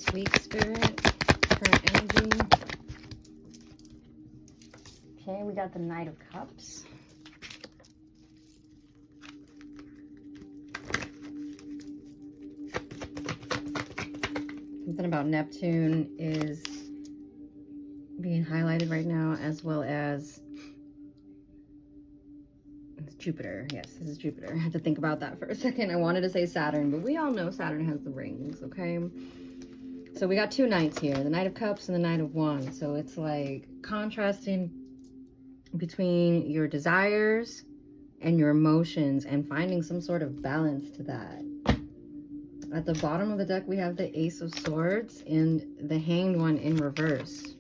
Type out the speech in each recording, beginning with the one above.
this week, Spirit? Current energy. Okay, we got the Knight of Cups. Something about Neptune is being highlighted right now, as well as Jupiter. Yes, this is Jupiter. I had to think about that for a second. I wanted to say Saturn, but we all know Saturn has the rings, okay? So we got two knights here, the Knight of Cups and the Knight of Wands. So it's like contrasting between your desires and your emotions and finding some sort of balance to that. At the bottom of the deck, we have the Ace of Swords and the Hanged One in reverse.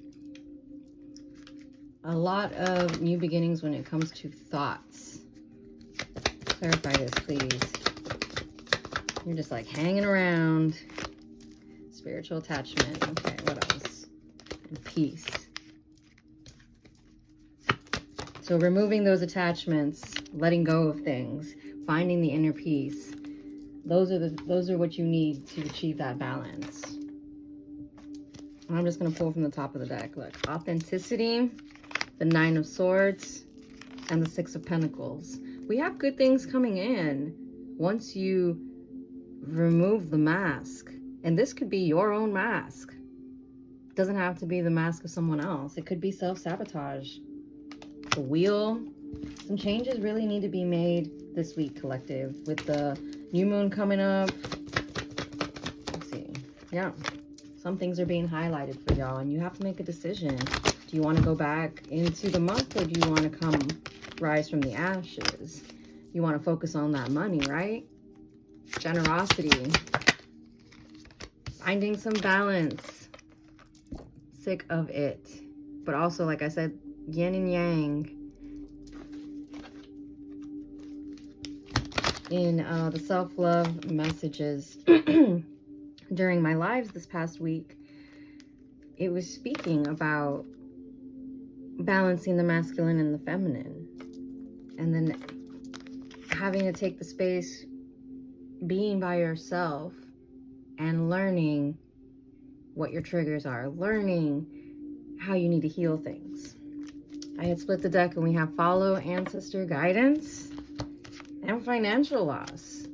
A lot of new beginnings when it comes to thoughts. Clarify this, please. You're just like hanging around. Spiritual attachment. Okay, what else? And peace. So removing those attachments, letting go of things, finding the inner peace. Those are what you need to achieve that balance. And I'm just gonna pull from the top of the deck. Look, authenticity, the Nine of Swords, and the Six of Pentacles. We have good things coming in once you remove the mask. And this could be your own mask. It doesn't have to be the mask of someone else. It could be self-sabotage. The wheel. Some changes really need to be made this week, collective. With the new moon coming up. Let's see. Yeah. Some things are being highlighted for y'all. And you have to make a decision. Do you want to go back into the muck, or do you want to rise from the ashes? You want to focus on that money, right? Generosity. Finding some balance. Sick of it. But also, like I said, yin and yang. In the self-love messages during my lives this past week, it was speaking about balancing the masculine and the feminine, and then having to take the space, being by yourself and learning what your triggers are, learning how you need to heal things. I had split the deck and we have follow ancestor guidance and financial loss.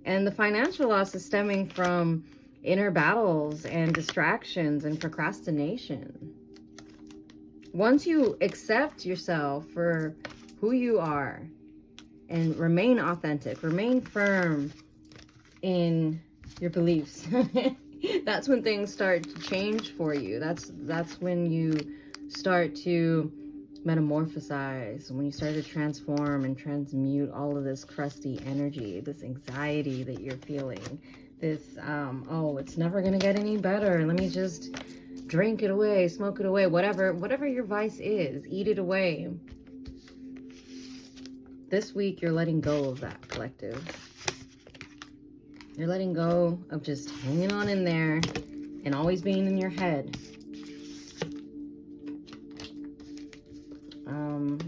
And the financial loss is stemming from inner battles and distractions and procrastination. Once you accept yourself for who you are and remain authentic, remain firm in your beliefs, that's when things start to change for you. That's when you start to metamorphosize, when you start to transform and transmute all of this crusty energy, this anxiety that you're feeling, this, oh, it's never gonna get any better. Let me just drink it away, smoke it away, whatever your vice is, eat it away. This week, you're letting go of that, collective. You're letting go of just hanging on in there and always being in your head.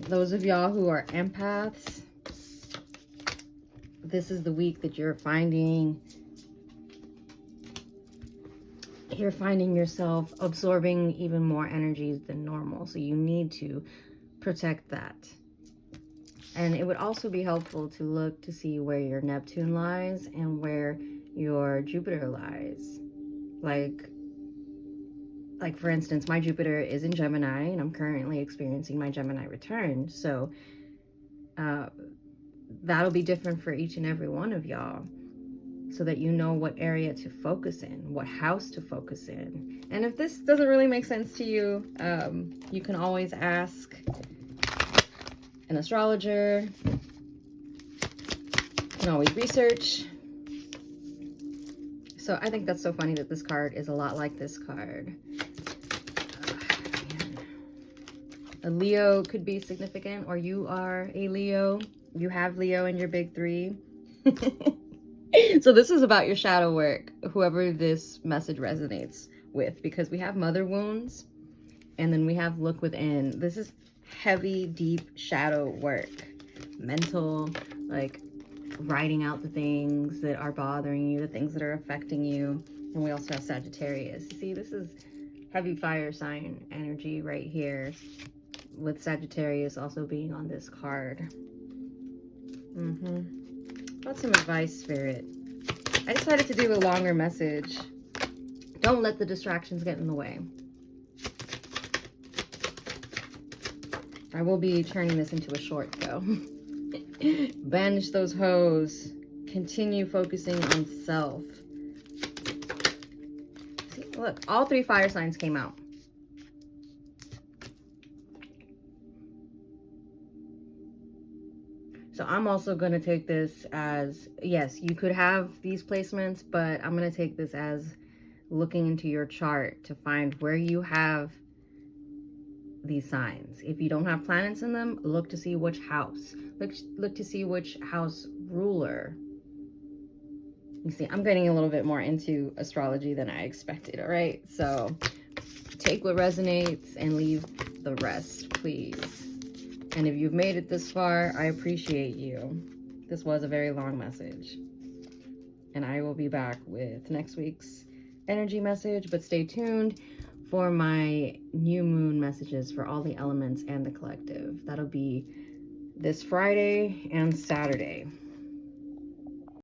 Those of y'all who are empaths, this is the week that you're finding yourself absorbing even more energies than normal. So you need to protect that. And it would also be helpful to look to see where your Neptune lies and where your Jupiter lies. Like for instance, my Jupiter is in Gemini, and I'm currently experiencing my Gemini return. So that'll be different for each and every one of y'all, so that you know what area to focus in, what house to focus in. And if this doesn't really make sense to you, you can always ask an astrologer. You can always research. So I think that's so funny that this card is a lot like this card. A Leo could be significant, or you are a Leo. You have Leo in your big three. So this is about your shadow work, whoever this message resonates with, because we have mother wounds and then we have look within. This is heavy, deep shadow work, mental, like writing out the things that are bothering you, the things that are affecting you. And we also have Sagittarius. See, this is heavy fire sign energy right here, with Sagittarius also being on this card. Got some advice, Spirit. I decided to do a longer message. Don't let the distractions get in the way. I will be turning this into a short, though. Banish those hoes. Continue focusing on self. See, look, all 3 fire signs came out. So I'm also going to take this as, yes, you could have these placements, but I'm going to take this as looking into your chart to find where you have these signs. If you don't have planets in them, look to see which house. Look to see which house ruler. You see, I'm getting a little bit more into astrology than I expected, all right? So take what resonates and leave the rest, please. And if you've made it this far, I appreciate you. This was a very long message. And I will be back with next week's energy message, but stay tuned for my new moon messages for all the elements and the collective. That'll be this Friday and Saturday.